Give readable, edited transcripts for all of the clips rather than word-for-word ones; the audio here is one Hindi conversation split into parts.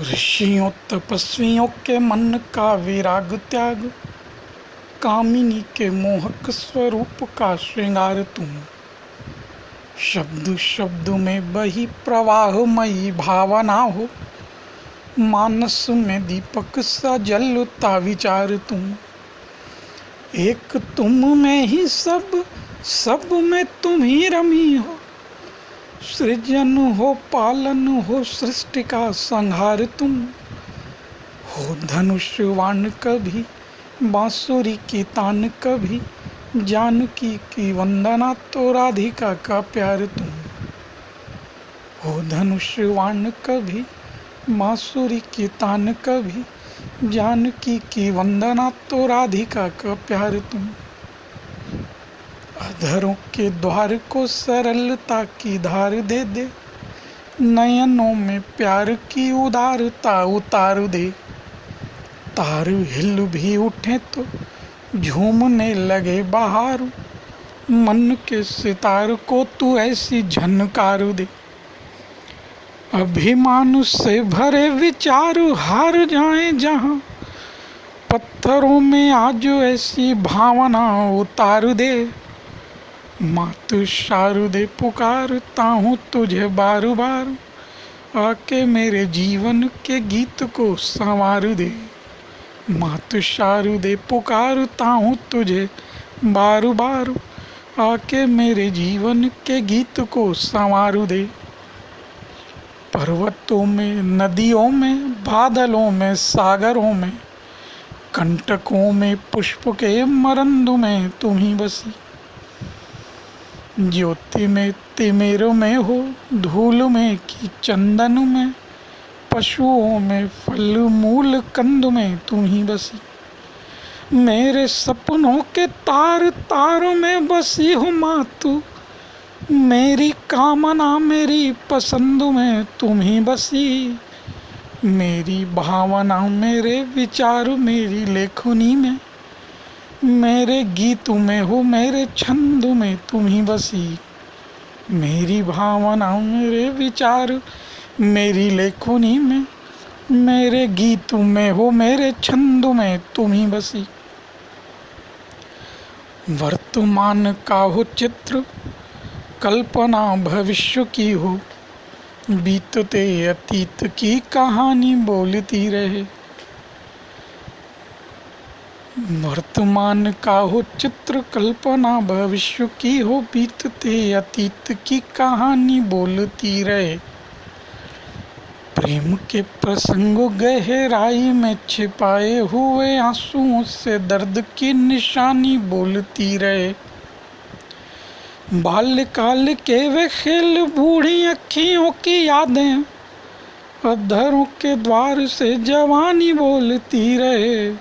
ऋषियों तपस्वियों के मन का विराग त्याग, कामिनी के मोहक स्वरूप का श्रृंगार तुम। शब्द शब्द में बही प्रवाहमयी भावना हो, मानस में दीपक सा जलता विचार तुम। एक तुम में ही सब, सब में तुम ही रमी हो। सृजन हो, पालन हो, सृष्टि का संहार तुम हो। धनुष्यवान कभी, बांसुरी की तान कभी, जानकी की वंदना तो राधिका का प्यार तुम हो। धनुष्यवान कभी, बांसुरी की तान कभी, जानकी की वंदना तो राधिका का प्यार तुम। अधरों के द्वार को सरलता की धार दे दे, नयनों में प्यार की उदारता उतार दे। तार हिल भी उठे तो झूमने लगे बहार, मन के सितार को तू ऐसी झनकार दे। अभिमान से भरे विचार हार जाए जहां, पत्थरों में आज ऐसी भावना उतार दे। मात शारदे पुकारता हूँ तुझे बार बार, आके मेरे जीवन के गीत को संवार दे। मात शारदे पुकारता हूँ तुझे बार बार, आके मेरे जीवन के गीत को संवार दे। पर्वतों में, नदियों में, बादलों में, सागरों में, कंटकों में, पुष्प के मरंद में तुम ही बसी। ज्योति में, तिमिर में हो, धूल में कि चंदन में, पशुओं में, फल मूल कंद में तुम ही बसी। मेरे सपनों के तार तार में बसी हो माँ तू, मेरी कामना मेरी पसंद में तुम ही बसी। मेरी भावना मेरे विचार मेरी लेखनी में, मेरे गीत में हो, मेरे छंद में तुम ही बसी। मेरी भावना मेरे विचार मेरी लेखनी में, मेरे गीत में हो, मेरे छंद में तुम ही बसी। वर्तमान का हो चित्र, कल्पना भविष्य की हो, बीतते अतीत की कहानी बोलती रहे। वर्तमान का हो चित्र, कल्पना भविष्य की हो, बीतते अतीत की कहानी बोलती रहे। प्रेम के प्रसंग गहराई में छिपाए हुए आंसुओं से दर्द की निशानी बोलती रहे। बाल्यकाल के वे खेल, बूढ़ी अखियों की यादें, अधरों के द्वार से जवानी बोलती रहे।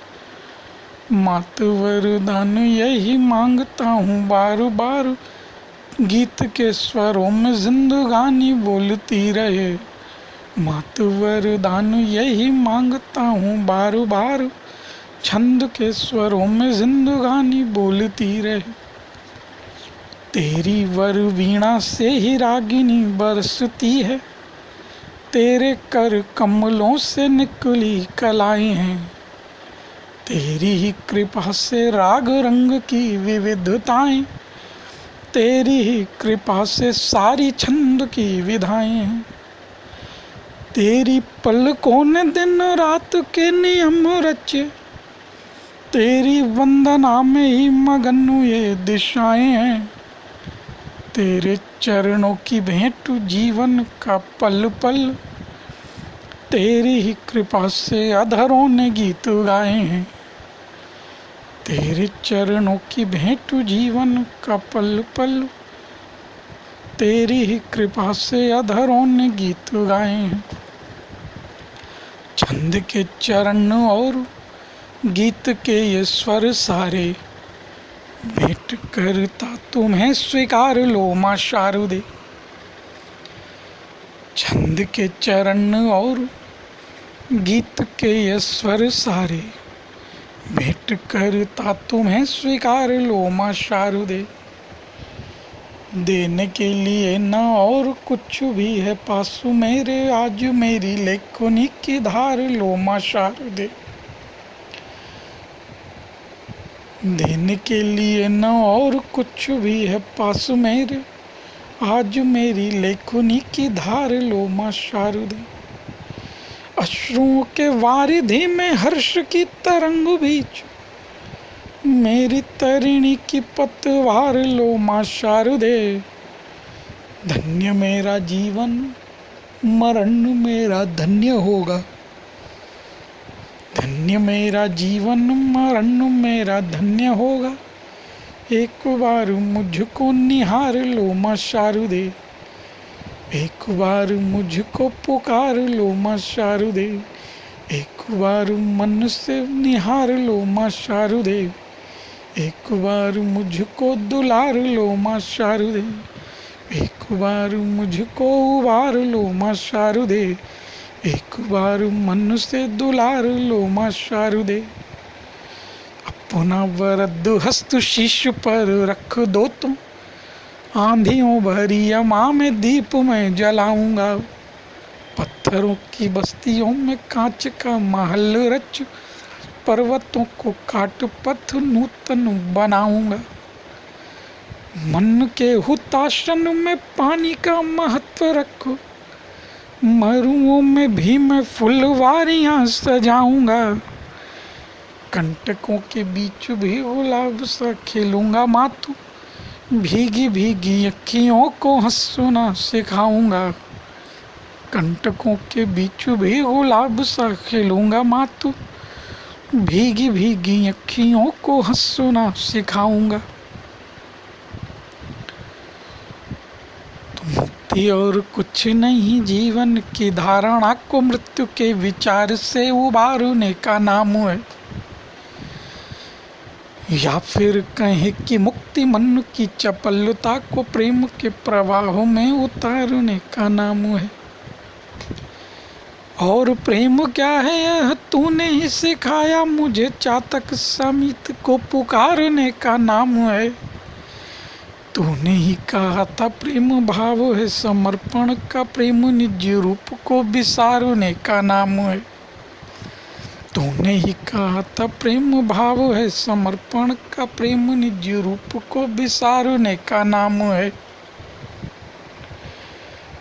मात वरदान यही मांगता हूँ बार बार, गीत के स्वरों में जिंदगानी बोलती रहे। मात वरदान यही मांगता हूँ बार बार, छंद के स्वरों में जिंदगानी बोलती रहे। तेरी वर वीणा से ही रागिनी बरसती है, तेरे कर कमलों से निकली कलाएं हैं। तेरी ही कृपा से राग रंग की विविधताएं, तेरी ही कृपा से सारी छंद की विधाएं हैं। तेरी पलकों ने दिन रात के नियम रचे, तेरी वंदना में ही मगन ये दिशाएं हैं। तेरे चरणों की भेंट जीवन का पल पल, तेरी ही कृपा से अधरों ने गीत गाए हैं। तेरे चरणों की भेंट जीवन का पल पल, तेरी ही कृपा से अधरों ने गीत गाए हैं। छंद के चरण और गीत के ये स्वर सारे, भेंट करता तुम्हें स्वीकार लो माँ शारदे। छंद के चरण और गीत के ये स्वर सारे, भेंट करता तुम्हें स्वीकार लो माँ शारदे। देने के लिए न और कुछ भी है पासु मेरे, आज मेरी लेखनी की धार लो माँ शारदे। देने के लिए न और कुछ भी है पासु मेरे, आज मेरी लेखनी की धार लो माँ शारदे। अश्रुओं के वारिधि में हर्ष की तरंग बीच, मेरी तरिणी की पतवार लो माँ शारदे। धन्य मेरा जीवन, मरण मेरा धन्य होगा। धन्य मेरा जीवन, मरण मेरा धन्य होगा। एक बार मुझको निहार लो माँ शारदे। एक बार मुझको पुकार लो माँ शारदे। एक बार मन से निहार लो माँ शारदे। एक बार मुझको दुलार लो माँ शारदे। एक बार मुझको उबार लो माँ शारदे। एक बार मन से दुलार लो माँ शारदे। अपना वरद हस्त शीश पर रख दो तुम, आंधियों भरी अमा में दीप में जलाऊंगा। पत्थरों की बस्तियों में कांच का महल रच, पर्वतों को काट पथ नूतन बनाऊंगा। मन के हुताशन में पानी का महत्व रखो, मरुओं में भी मैं फुलवारियां सजाऊंगा। कंटकों के बीच भी गुलाब सा खिलूंगा मातू, भीगी भीगी अखियों को हंसना सिखाऊंगा। कंटकों के बीच भी गुलाब सा खिलूंगा मातू, भीगी भीगी अखियों को हंसना सिखाऊंगा। तो मुक्ति और कुछ नहीं जीवन की धारणा को मृत्यु के विचार से उबारने का नाम है, या फिर कहें कि मुक्ति मन की चपलता को प्रेम के प्रवाह में उतारने का नाम है। और प्रेम क्या है यह तूने ही सिखाया मुझे, चातक समित को पुकारने का नाम है। तूने ही कहा था प्रेम भाव है समर्पण का, प्रेम निज रूप को विसारने का नाम है। तूने ही कहा था प्रेम भाव है समर्पण का, प्रेम निज रूप को विसारने का नाम है।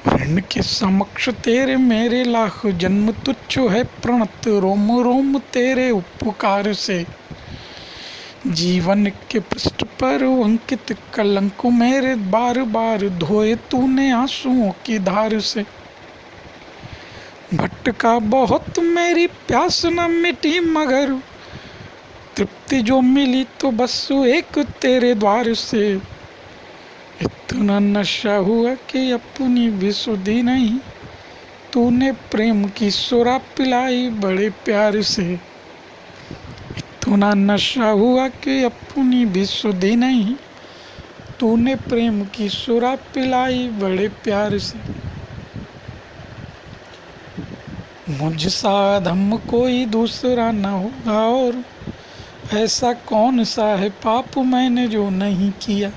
ऋण के समक्ष तेरे मेरे लाख जन्म तुच्छ है, प्रणत रोम रोम तेरे उपकार से। जीवन के पृष्ठ पर अंकित कलंक मेरे बार बार धोए तूने आंसुओं की धार से। भटका बहुत मेरी प्यास न मिटी, मगर तृप्ति जो मिली तो बस एक तेरे द्वार से। इतना नशा हुआ कि अपनी भी सुधी नहीं, तूने प्रेम की सुरा पिलाई बड़े प्यार से। इतना नशा हुआ कि अपनी भी सुधी नहीं, तूने प्रेम की सुरा पिलाई बड़े प्यार से। मुझ सा अधम कोई दूसरा न होगा, और ऐसा कौन सा है पाप मैंने जो नहीं किया।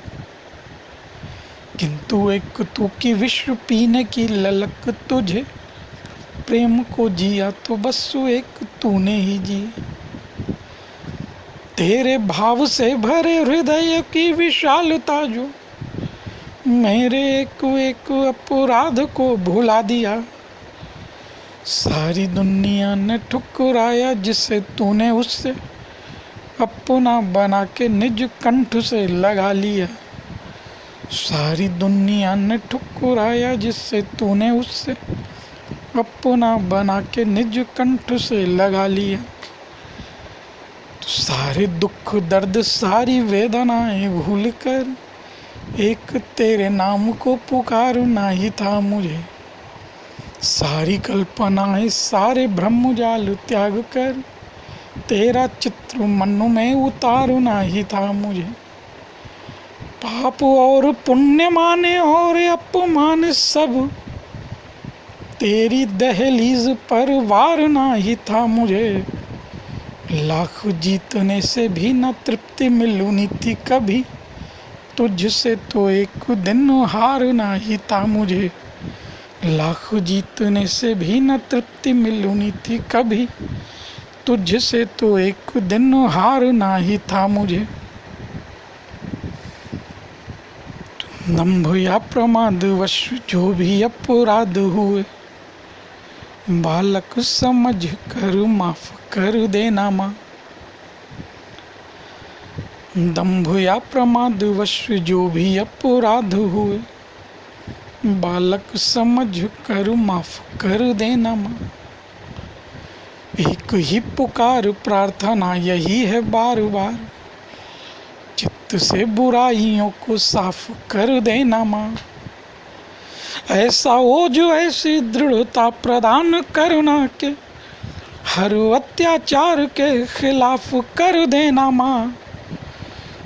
किंतु एक तू की विश्व पीने की ललक तुझे, प्रेम को जिया तो बस एक तूने ही जिया। तेरे भाव से भरे हृदय की विशालता जो मेरे एक एक अपराध को भुला दिया। सारी दुनिया ने ठुकराया जिसे तूने उससे अपना बना के निज कंठ से लगा लिया। सारी दुनिया ने ठुकराया जिससे तूने उससे अपना बना के निज कंठ से लगा लिया। तो सारे दुख दर्द सारी वेदनाएं भूल कर एक तेरे नाम को पुकारना ही था मुझे। सारी कल्पनाएं सारे ब्रह्मजाल त्याग कर तेरा चित्र मन में उतारना ही था मुझे। पाप और पुण्य माने और अपमान सब तेरी दहलीज पर वारना ही था मुझे। लाख जीतने से भी न तृप्ति मिलनी थी कभी, तुझसे तो एक दिन हारना ही था मुझे, लाख जीतने से भी न तृप्ति मिलनी थी कभी, तुझसे तो एक दिन हारना ही था मुझे। दंभ या प्रमाद वश जो भी अपराध हुए, बालक समझ कर माफ कर देना माँ। दंभ या प्रमाद वश जो भी अपराध हुए, बालक समझ कर माफ कर देना माँ। एक ही पुकार प्रार्थना यही है बार बार, चित्त से बुराइयों को साफ कर देना माँ। ऐसा हो जो ऐसी दृढ़ता प्रदान करना के हर अत्याचार के खिलाफ कर देना माँ।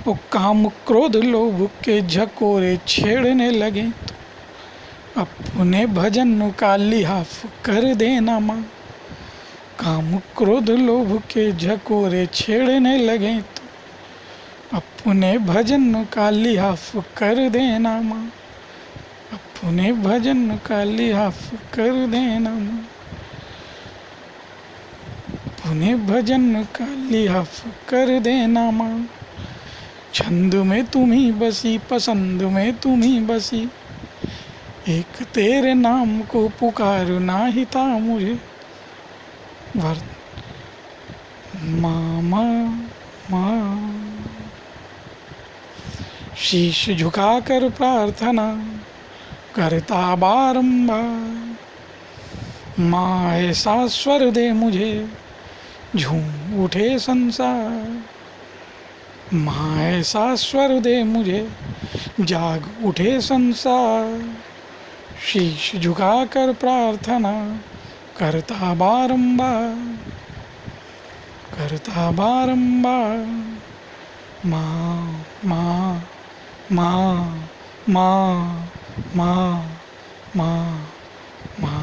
वो काम क्रोध लोभ के झकोरे छेड़ने लगे तो अपने भजन का लिहाफ कर देना माँ। काम क्रोध लोभ के झकोरे छेड़ने लगे तो अपने भजन का लिहाफ कर देना माँ। अपने भजन का लिहाफ कर देना माँ। अपने भजन का लिहाफ कर देना माँ। छंद में तुम्ही बसी पसंद में तुम्ही बसी, एक तेरे नाम को पुकारना ही था मुझे। मामा माँ, शीश झुकाकर प्रार्थना करता बारंबार, माँ ऐसा स्वर दे मुझे झूम उठे संसार। माँ ऐसा स्वर दे मुझे जाग उठे संसार। शीश झुकाकर प्रार्थना करता बारंबार, करता बारंबार। माँ माँ माँ माँ माँ माँ माँ।